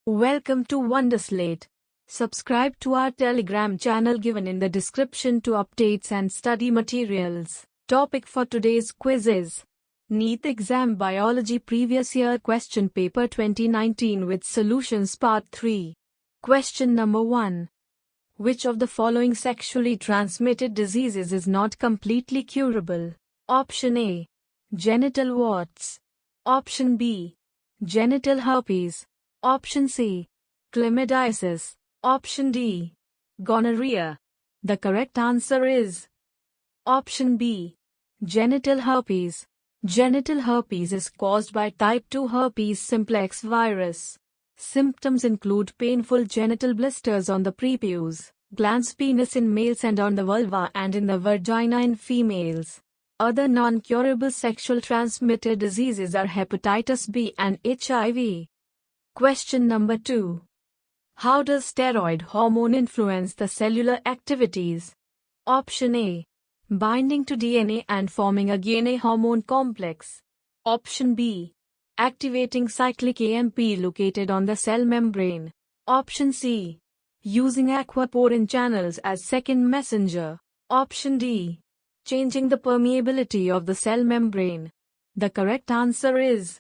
Welcome to Wonderslate. Subscribe to our Telegram channel given in the description to updates and study materials. Topic for today's quiz is NEET Exam Biology Previous Year Question Paper 2019 with Solutions Part 3. Question number 1. Which of the following sexually transmitted diseases is not completely curable? Option A. Genital warts. Option B. Genital herpes. Option C. Chlamydiasis. Option D. Gonorrhea. The correct answer is Option B. Genital herpes. Genital herpes is caused by type 2 herpes simplex virus. Symptoms include painful genital blisters on the prepuce, glans penis in males and on the vulva and in the vagina in females. Other non-curable sexual transmitted diseases are hepatitis B and HIV. Question number 2. How does steroid hormone influence the cellular activities? Option A. Binding to DNA and forming a DNA hormone complex. Option B. Activating cyclic AMP located on the cell membrane. Option C. Using aquaporin channels as second messenger. Option D. Changing the permeability of the cell membrane. The correct answer is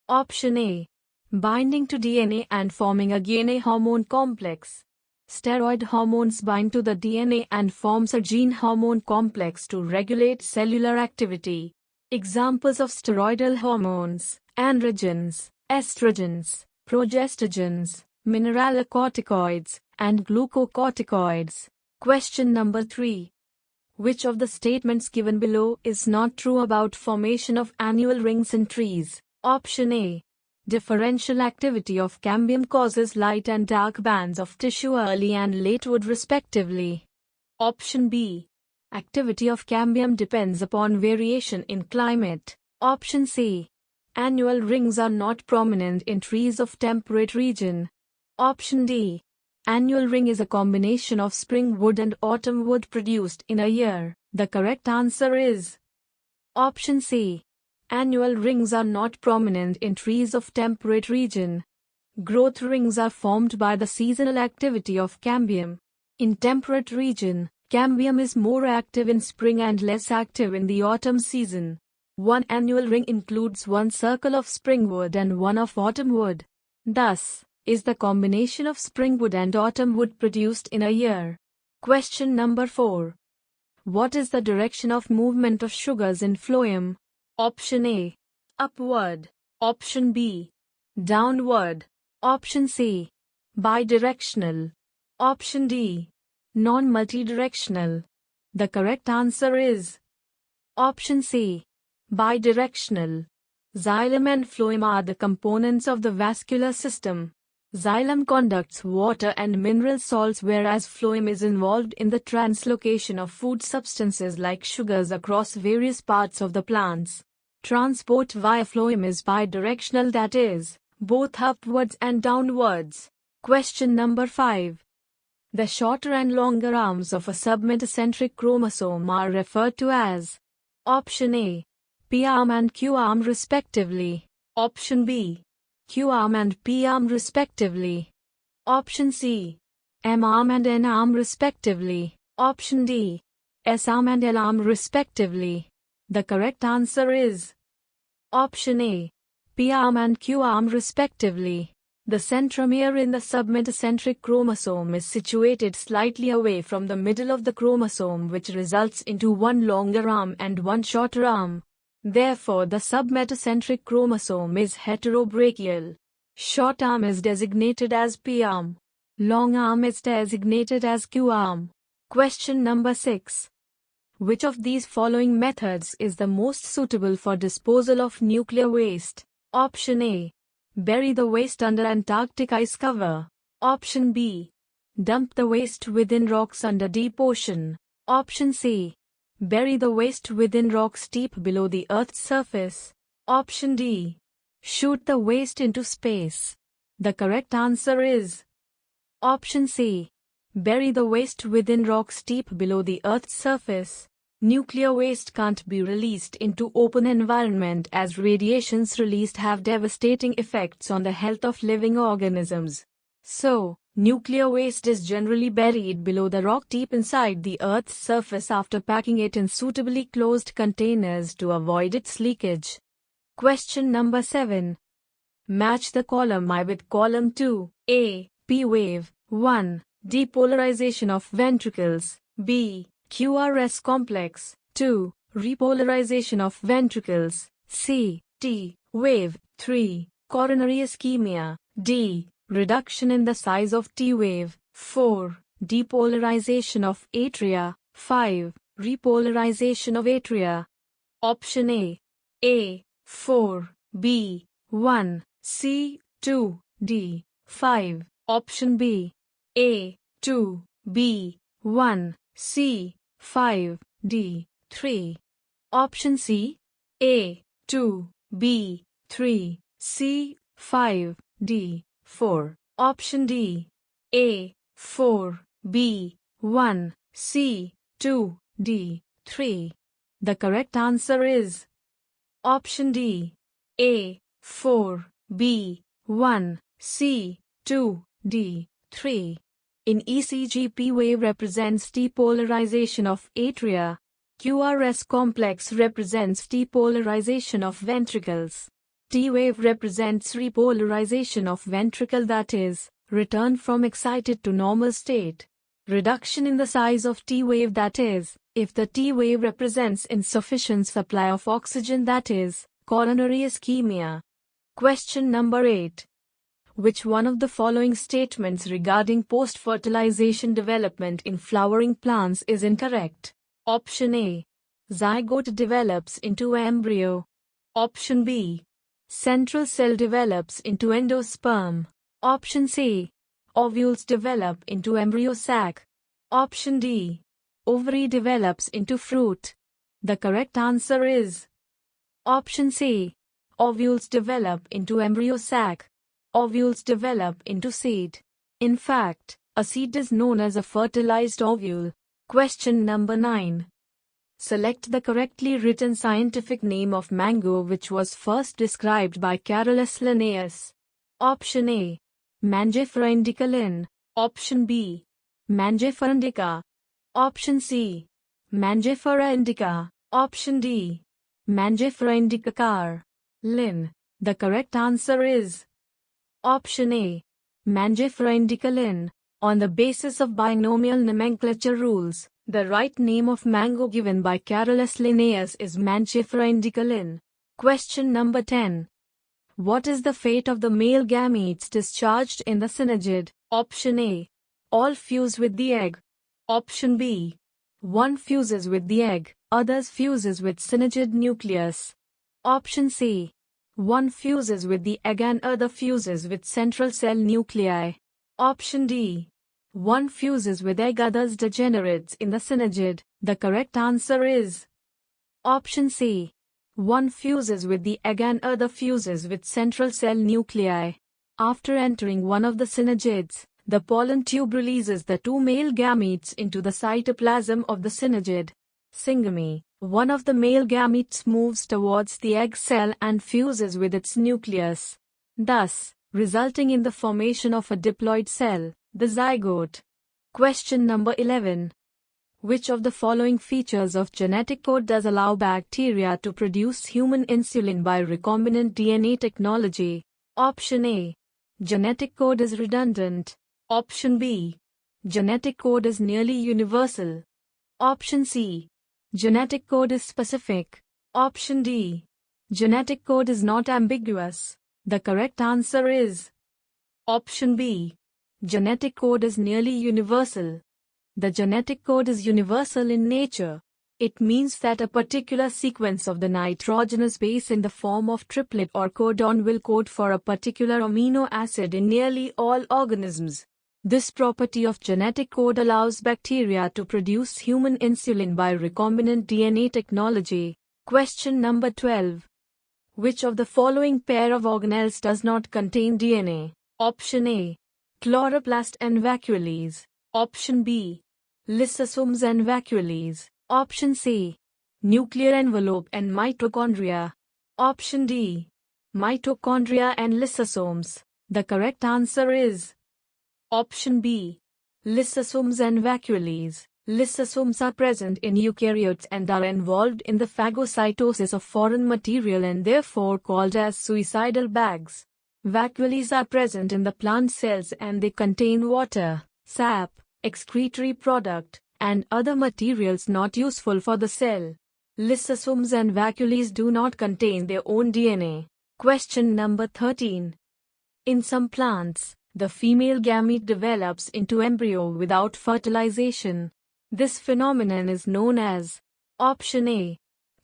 Option A. Binding to DNA and forming a DNA hormone complex. Steroid hormones bind to the DNA and forms a gene hormone complex to regulate cellular activity. Examples of steroidal hormones: androgens, estrogens, progestogens, mineralocorticoids, and glucocorticoids. Question number 3. Which of the statements given below is not true about formation of annual rings in trees? Option A. Differential activity of cambium causes light and dark bands of tissue early and late wood respectively. Option B. Activity of cambium depends upon variation in climate. Option C. Annual rings are not prominent in trees of temperate region. Option D. Annual ring is a combination of spring wood and autumn wood produced in a year. The correct answer is Option C. Annual rings are not prominent in trees of temperate region. Growth rings are formed by the seasonal activity of cambium. In temperate region, cambium is more active in spring and less active in the autumn season. One annual ring includes one circle of spring wood and one of autumn wood. Thus, is the combination of spring wood and autumn wood produced in a year. Question number 4. What is the direction of movement of sugars in phloem? Option A. Upward. Option B. Downward. Option C. Bidirectional. Option D. Non-multidirectional. The correct answer is Option C. Bidirectional. Xylem and phloem are the components of the vascular system. Xylem conducts water and mineral salts whereas phloem is involved in the translocation of food substances like sugars across various parts of the plants. Transport via phloem is bidirectional, that is, both upwards and downwards. Question number 5. The shorter and longer arms of a submetacentric chromosome are referred to as Option A. P-arm and Q-arm respectively. Option B. Q-arm and P-arm respectively. Option C. M-arm and N-arm respectively. Option D. S-arm and L-arm respectively. The correct answer is Option A. P-arm and Q-arm respectively. The centromere in the submetacentric chromosome is situated slightly away from the middle of the chromosome, which results into one longer arm and one shorter arm. Therefore, the submetacentric chromosome is heterobrachial. Short arm is designated as P-arm. Long arm is designated as Q-arm. Question number 6. Which of these following methods is the most suitable for disposal of nuclear waste? Option A. Bury the waste under Antarctic ice cover. Option B. Dump the waste within rocks under deep ocean. Option C. Bury the waste within rocks deep below the Earth's surface. Option D. Shoot the waste into space. The correct answer is Option C. Bury the waste within rocks deep below the Earth's surface. Nuclear waste can't be released into open environment as radiations released have devastating effects on the health of living organisms. So, nuclear waste is generally buried below the rock deep inside the Earth's surface after packing it in suitably closed containers to avoid its leakage. Question number 7. Match the column I with column 2. A. P wave. 1. Depolarization of ventricles. B. QRS complex. 2. Repolarization of ventricles. C. T wave. 3. Coronary ischemia. D. Reduction in the size of T wave. 4. Depolarization of atria. 5. Repolarization of atria. Option A. A. 4. B. 1. C. 2. D. 5. Option B. A. 2. B. 1. C. 5. D. 3. Option C. A. 2. B. 3. C. 5. D. 4. Option D. A. 4. B. 1. C. 2. D. 3. The correct answer is option D. A. 4. B. 1. C. 2. D. 3. In ECG, P wave represents depolarization of atria. QRS complex represents depolarization of ventricles. T wave represents repolarization of ventricle, that is, return from excited to normal state. Reduction in the size of T wave, that is, if the T wave represents insufficient supply of oxygen, that is, coronary ischemia. Question number 8. Which one of the following statements regarding post-fertilization development in flowering plants is incorrect? Option A. Zygote develops into embryo. Option B. Central cell develops into endosperm. Option C. Ovules develop into embryo sac. Option D. Ovary develops into fruit. The correct answer is option C. Ovules develop into embryo sac. Ovules develop into seed. In fact, a seed is known as a fertilized ovule. Question number 9. Select the correctly written scientific name of mango which was first described by Carolus Linnaeus. Option A. Mangifera indica Linn. Option B. Mangifera indica. Option C. Mangifera indica. Option D. Mangifera indica Carl. Linn. The correct answer is option A. Mangifera indica Linn. On the basis of binomial nomenclature rules, the right name of mango given by Carolus Linnaeus is Mangifera indica Linn. Question number 10. What is the fate of the male gametes discharged in the synegid? Option A. All fuse with the egg. Option B. One fuses with the egg, others fuses with synegid nucleus. Option C. One fuses with the egg and other fuses with central cell nuclei. Option D. One fuses with egg, others degenerates in the synegid. The correct answer is option C. One fuses with the egg and other fuses with central cell nuclei. After entering one of the synegids, the pollen tube releases the two male gametes into the cytoplasm of the synegid. Syngamy. One of the male gametes moves towards the egg cell and fuses with its nucleus, thus resulting in the formation of a diploid cell, the zygote. Question number 11. Which of the following features of genetic code does allow bacteria to produce human insulin by recombinant DNA technology? Option A. Genetic code is redundant. Option B. Genetic code is nearly universal. Option C. Genetic code is specific. Option D. Genetic code is not ambiguous. The correct answer is option B. Genetic code is nearly universal. The genetic code is universal in nature. It means that a particular sequence of the nitrogenous base in the form of triplet or codon will code for a particular amino acid in nearly all organisms. This property of genetic code allows bacteria to produce human insulin by recombinant DNA technology. Question number 12. Which of the following pair of organelles does not contain DNA? Option A. Chloroplast and vacuoles. Option B. Lysosomes and vacuoles. Option C. Nuclear envelope and mitochondria. Option D. Mitochondria and lysosomes. The correct answer is Option B. Lysosomes and vacuoles. Lysosomes are present in eukaryotes and are involved in the phagocytosis of foreign material and therefore called as suicidal bags. Vacuoles are present in the plant cells and they contain water, sap, excretory product, and other materials not useful for the cell. Lysosomes and vacuoles do not contain their own DNA. Question number 13. In some plants, the female gamete develops into embryo without fertilization. This phenomenon is known as Option A.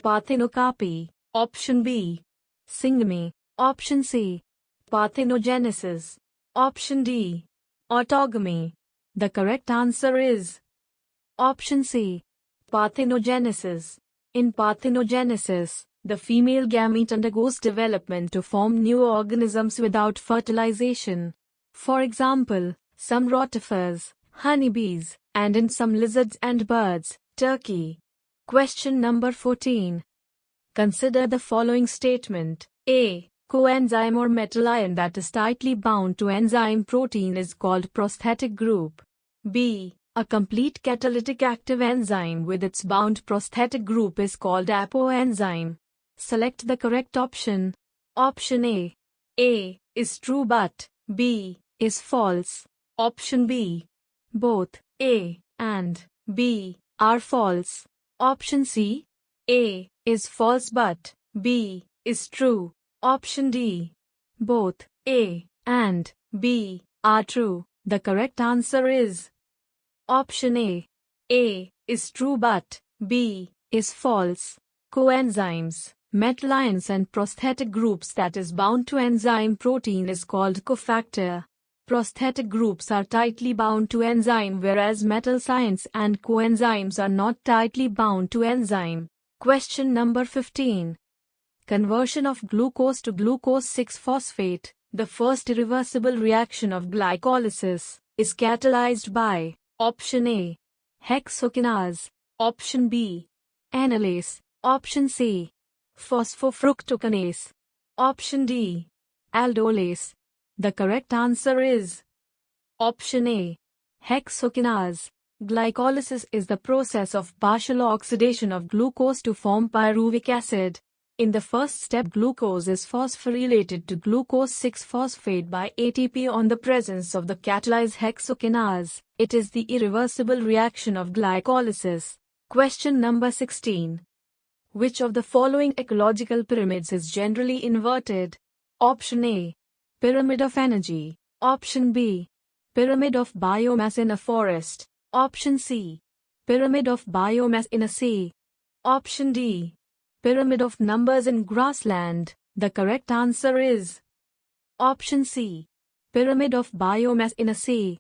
Parthenocarpy. Option B. Syngamy. Option C. Parthenogenesis. Option D. Autogamy. The correct answer is Option C. Parthenogenesis. In parthenogenesis, the female gamete undergoes development to form new organisms without fertilization. For example, some rotifers, honeybees, and in some lizards and birds, turkey. Question number 14. Consider the following statement. A. Coenzyme or metal ion that is tightly bound to enzyme protein is called prosthetic group. B. A complete catalytic active enzyme with its bound prosthetic group is called apoenzyme. Select the correct option. Option A. A is true but B is false. Option B. Both A and B are false. Option C. A is false but B is true. Option D. Both A and B are true. The correct answer is Option A. A is true but B is false. Coenzymes, metal ions and prosthetic groups that is bound to enzyme protein is called cofactor. Prosthetic groups are tightly bound to enzyme whereas metal ions and coenzymes are not tightly bound to enzyme. Question number 15. Conversion of glucose to glucose 6-phosphate, the first irreversible reaction of glycolysis, is catalyzed by Option A. Hexokinase. Option B. Enolase. Option C. Phosphofructokinase. Option D. Aldolase. The correct answer is Option A. Hexokinase. Glycolysis is the process of partial oxidation of glucose to form pyruvic acid. In the first step, glucose is phosphorylated to glucose 6-phosphate by ATP on the presence of the catalyzed hexokinase. It is the irreversible reaction of glycolysis. Question number 16. Which of the following ecological pyramids is generally inverted? Option A. Pyramid of energy. Option B. Pyramid of biomass in a forest. Option C. Pyramid of biomass in a sea. Option D. Pyramid of numbers in grassland. The correct answer is Option C. Pyramid of biomass in a sea.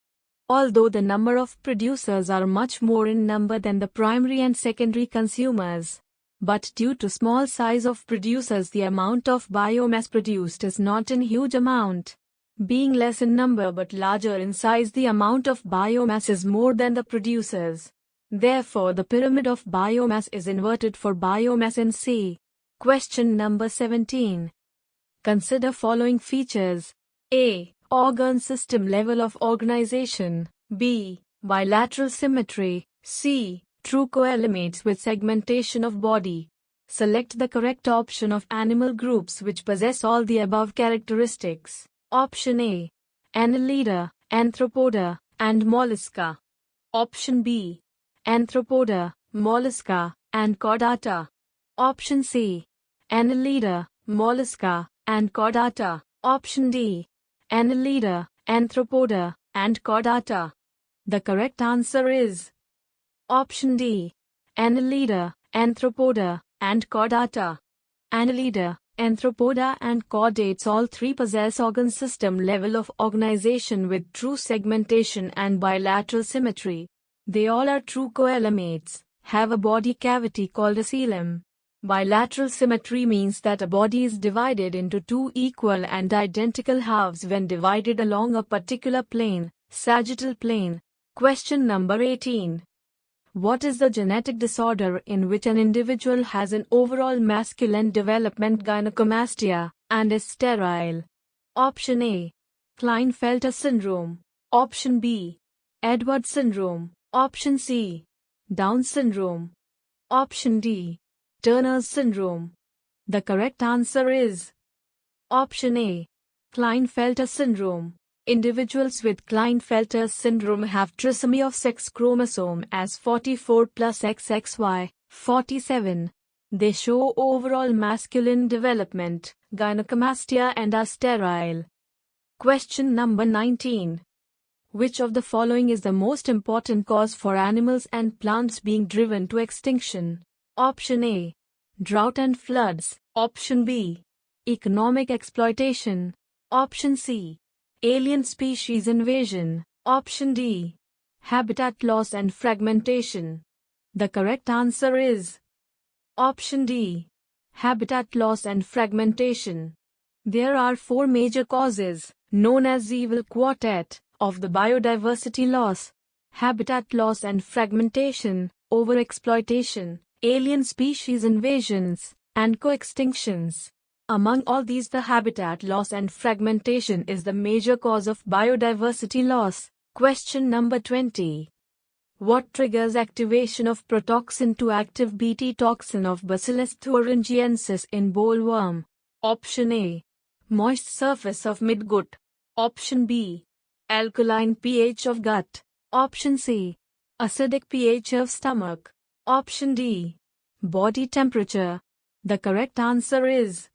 Although the number of producers are much more in number than the primary and secondary consumers, but due to small size of producers the amount of biomass produced is not in huge amount. Being less in number but larger in size, the amount of biomass is more than the producers. Therefore the pyramid of biomass is inverted for biomass in sea. Question number 17. Consider following features. A. Organ system level of organization. B. Bilateral symmetry. C. True coelemates with segmentation of body. Select the correct option of animal groups which possess all the above characteristics. Option A. Annelida, Anthropoda, and Mollusca. Option B. Anthropoda, Mollusca, and Chordata. Option C. Annelida, Mollusca, and Chordata. Option D. Annelida, Anthropoda, and Chordata. The correct answer is Option D. Annelida, Anthropoda, and Chordata. Annelida, Anthropoda, and Chordates all three possess organ system level of organization with true segmentation and bilateral symmetry. They all are true coelemates, have a body cavity called a coelom. Bilateral symmetry means that a body is divided into two equal and identical halves when divided along a particular plane, sagittal plane. Question number 18. What is the genetic disorder in which an individual has an overall masculine development gynecomastia and is sterile? Option A. Klinefelter syndrome. Option B. Edwards syndrome. Option C. Down syndrome. Option D. Turner's syndrome. The correct answer is Option A. Klinefelter syndrome. Individuals with Klinefelter syndrome have trisomy of sex chromosome as 44 plus XXY, 47. They show overall masculine development, gynecomastia, and are sterile. Question number 19. Which of the following is the most important cause for animals and plants being driven to extinction? Option A. Drought and floods. Option B. Economic exploitation. Option C. Alien species invasion. Option D. Habitat loss and fragmentation. The correct answer is Option D. Habitat loss and fragmentation. There are four major causes, known as evil quartet, of the biodiversity loss: habitat loss and fragmentation, overexploitation, alien species invasions, and co-extinctions. Among all these, the habitat loss and fragmentation is the major cause of biodiversity loss. Question number 20. What triggers activation of protoxin to active Bt toxin of Bacillus thuringiensis in bollworm? Option A. Moist surface of midgut. Option B. Alkaline pH of gut. Option C. Acidic pH of stomach. Option D. Body temperature. The correct answer is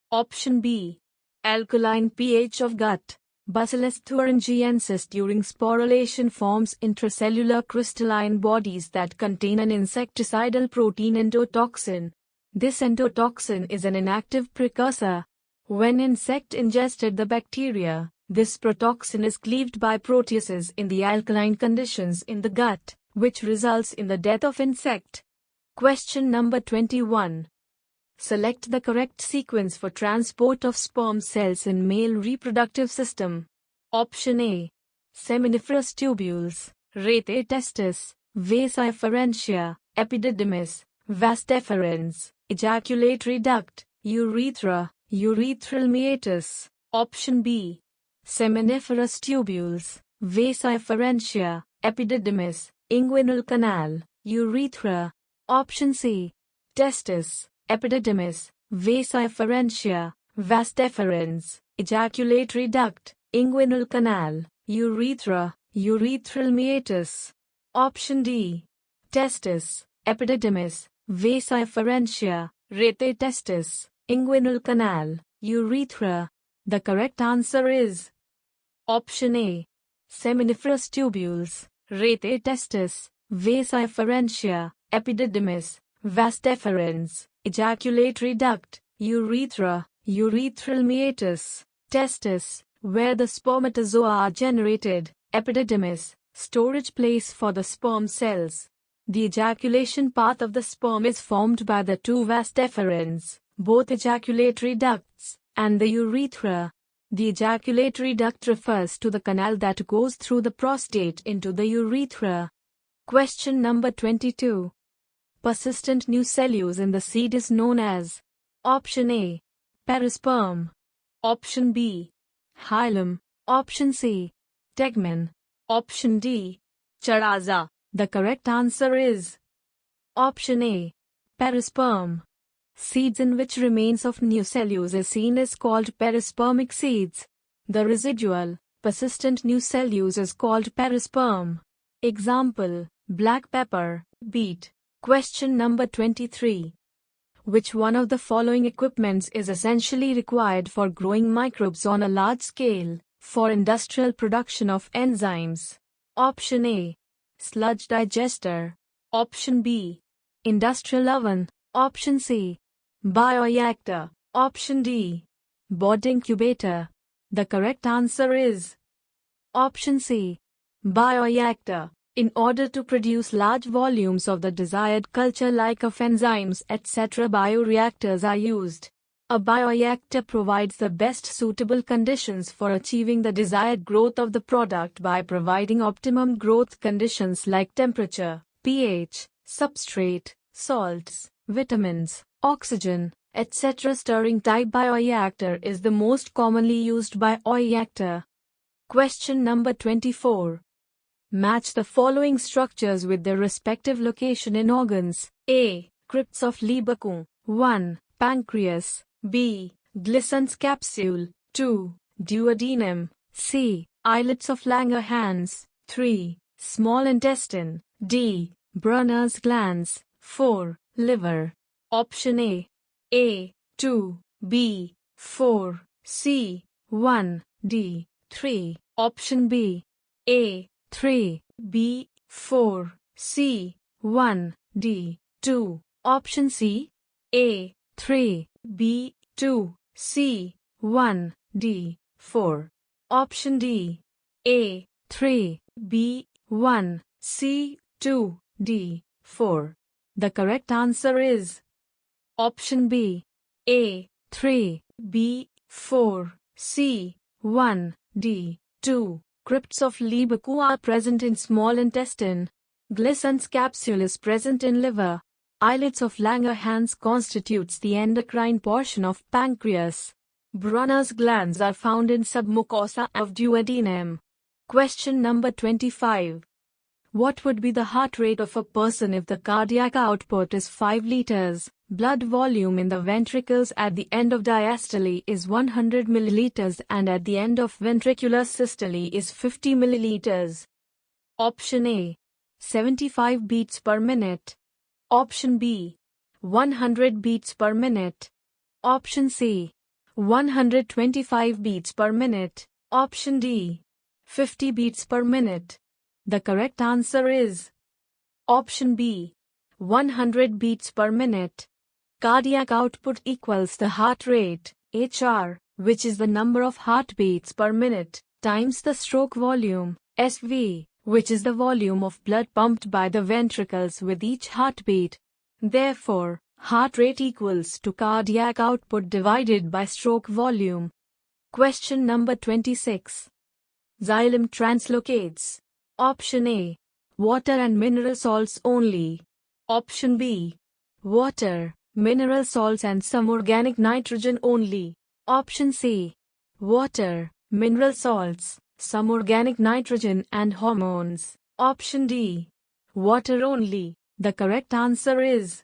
Option B. Alkaline pH of gut. Bacillus thuringiensis during sporulation forms intracellular crystalline bodies that contain an insecticidal protein endotoxin. This endotoxin is an inactive precursor. When insect ingested the bacteria, this protoxin is cleaved by proteases in the alkaline conditions in the gut, which results in the death of insect. Question number 21. Select the correct sequence for transport of sperm cells in male reproductive system. Option A. Seminiferous tubules, rete testis, vasa efferentia, epididymis, vas deferens, ejaculatory duct, urethra, urethral meatus. Option B. Seminiferous tubules, vasa efferentia, epididymis, inguinal canal, urethra. Option C. Testis, epididymis, vasa efferentia, vas deferens, ejaculatory duct, inguinal canal, urethra, urethral meatus. Option D. Testis, epididymis, vasa efferentia, rete testis, inguinal canal, urethra. The correct answer is Option A. Seminiferous tubules, rete testis, vasa efferentia, epididymis, vas deferens, ejaculatory duct, urethra, urethral meatus. Testis, where the spermatozoa are generated. Epididymis, storage place for the sperm cells. The ejaculation path of the sperm is formed by the two vas deferens, both ejaculatory ducts, and the urethra. The ejaculatory duct refers to the canal that goes through the prostate into the urethra. Question number 22. Persistent nucellus in the seed is known as Option A. Perisperm. Option B. Hilum. Option C. Tegmen. Option D. Charaza. The correct answer is Option A. Perisperm. Seeds in which remains of nucellus is seen is called perispermic seeds. The residual, persistent nucellus is called perisperm. Example: black pepper, beet. Question number 23. Which one of the following equipments is essentially required for growing microbes on a large scale, for industrial production of enzymes? Option A. Sludge digester. Option B. Industrial oven. Option C. Bioreactor. Option D. Bod incubator. The correct answer is Option C. Bioreactor. In order to produce large volumes of the desired culture like of enzymes etc., bioreactors are used. A bioreactor provides the best suitable conditions for achieving the desired growth of the product by providing optimum growth conditions like temperature, pH, substrate, salts, vitamins, oxygen, etc. Stirring type bioreactor is the most commonly used bioreactor. Question number 24. Match the following structures with their respective location in organs. A. Crypts of Lieberkühn. 1. Pancreas. B. Glissen's capsule. 2. Duodenum. C. Islets of Langerhans. 3. Small intestine. D. Brunner's glands. 4. Liver. Option A. A. 2. B. 4. C. 1. D. 3. Option B. A. 3. B. 4. C. 1. D. 2. Option C. A. 3. B. 2. C. 1. D. 4. Option D. A. 3. B. 1. C. 2. D. 4. The correct answer is option B. A. 3. B. 4. C. 1. D. 2. Crypts of Lieberkühn are present in small intestine. Glissen's capsule is present in liver. Islets of Langerhans constitutes the endocrine portion of pancreas. Brunner's glands are found in submucosa of duodenum. Question number 25. What would be the heart rate of a person if the cardiac output is 5 liters? Blood volume in the ventricles at the end of diastole is 100 milliliters and at the end of ventricular systole is 50 milliliters. Option A. 75 beats per minute. Option B. 100 beats per minute. Option C. 125 beats per minute. Option D. 50 beats per minute. The correct answer is option B. 100 beats per minute. Cardiac output equals the heart rate, HR, which is the number of heartbeats per minute, times the stroke volume, SV, which is the volume of blood pumped by the ventricles with each heartbeat. Therefore, heart rate equals to cardiac output divided by stroke volume. Question number 26. Xylem translocates. Option A. Water and mineral salts only. Option B. Water, mineral salts and some organic nitrogen only. Option C. Water, mineral salts, some organic nitrogen and hormones. Option D. Water only. The correct answer is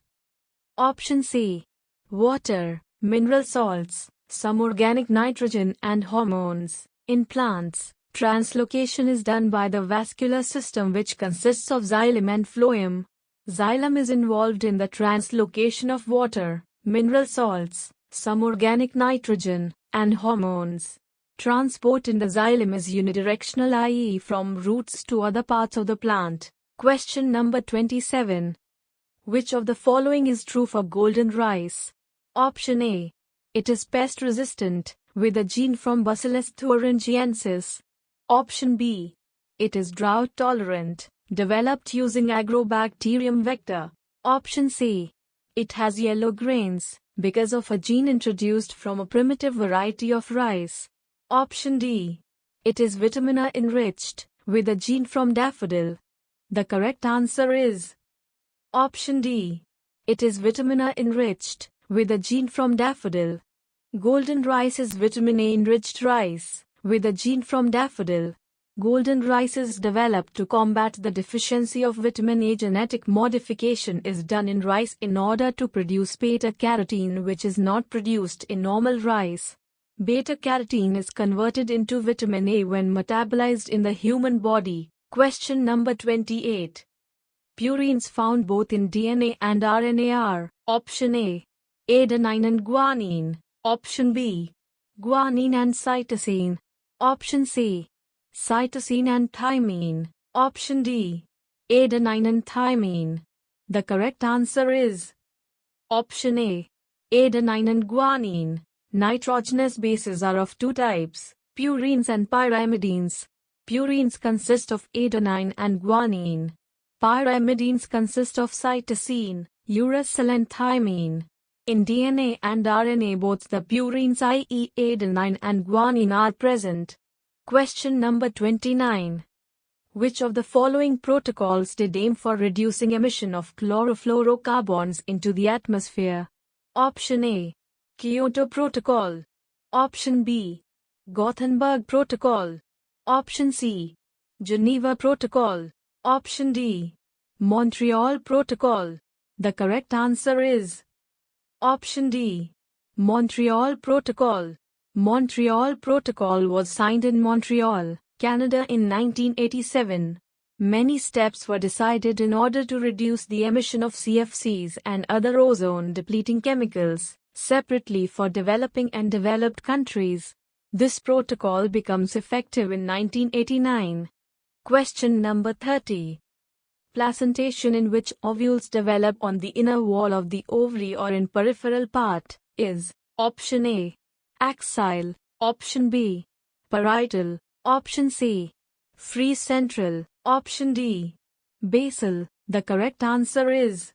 option C. Water, mineral salts, some organic nitrogen and hormones. In plants, translocation is done by the vascular system which consists of xylem and phloem. Xylem is involved in the translocation of water, mineral salts, some organic nitrogen, and hormones. Transport in the xylem is unidirectional, i.e. from roots to other parts of the plant. Question number 27. Which of the following is true for golden rice? Option A. It is pest resistant, with a gene from Bacillus thuringiensis. Option B. It is drought tolerant, developed using Agrobacterium vector. Option C. It has yellow grains, because of a gene introduced from a primitive variety of rice. Option D. It is vitamin A enriched, with a gene from daffodil. The correct answer is option D. It is vitamin A enriched, with a gene from daffodil. Golden rice is vitamin A enriched rice, with a gene from daffodil. Golden rice is developed to combat the deficiency of vitamin A. Genetic modification is done in rice in order to produce beta-carotene, which is not produced in normal rice. Beta-carotene is converted into vitamin A when metabolized in the human body. Question number 28. Purines found both in DNA and RNA are option A. Adenine and guanine. Option B. Guanine and cytosine. Option C. Cytosine and thymine. Option D. Adenine and thymine. The correct answer is option A. Adenine and guanine. Nitrogenous bases are of two types, purines and pyrimidines. Purines consist of adenine and guanine. Pyrimidines consist of cytosine, uracil and thymine. In DNA and RNA both the purines, i.e. adenine and guanine, are present. Question number 29. Which of the following protocols did aim for reducing emission of chlorofluorocarbons into the atmosphere? Option A. Kyoto Protocol. Option B. Gothenburg Protocol. Option C. Geneva Protocol. Option D. Montreal Protocol. The correct answer is Option D. Montreal Protocol. Montreal Protocol was signed in Montreal, Canada in 1987. Many steps were decided in order to reduce the emission of CFCs and other ozone-depleting chemicals, separately for developing and developed countries. This protocol becomes effective in 1989. Question number 30. Placentation, in which ovules develop on the inner wall of the ovary or in peripheral part, is Option A. Axile. Option B. Parietal. Option C. Free central. Option D. Basal. The correct answer is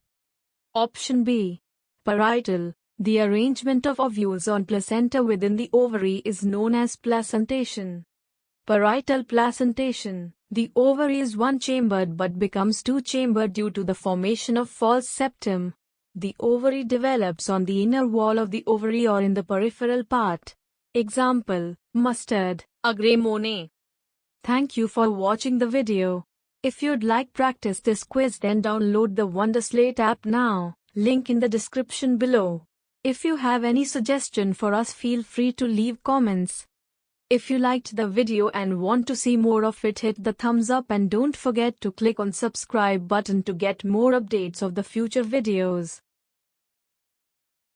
Option B. Parietal. The arrangement of ovules on placenta within the ovary is known as placentation. Parietal placentation. The ovary is one-chambered but becomes two-chambered due to the formation of false septum. The ovary develops on the inner wall of the ovary or in the peripheral part. Example: mustard, agramone. Thank you for watching the video. If you'd like practice this quiz, then download the Wonderslate app now. Link in the description below. If you have any suggestion for us, feel free to leave comments. If you liked the video and want to see more of it, hit the thumbs up and don't forget to click on subscribe button to get more updates of the future videos.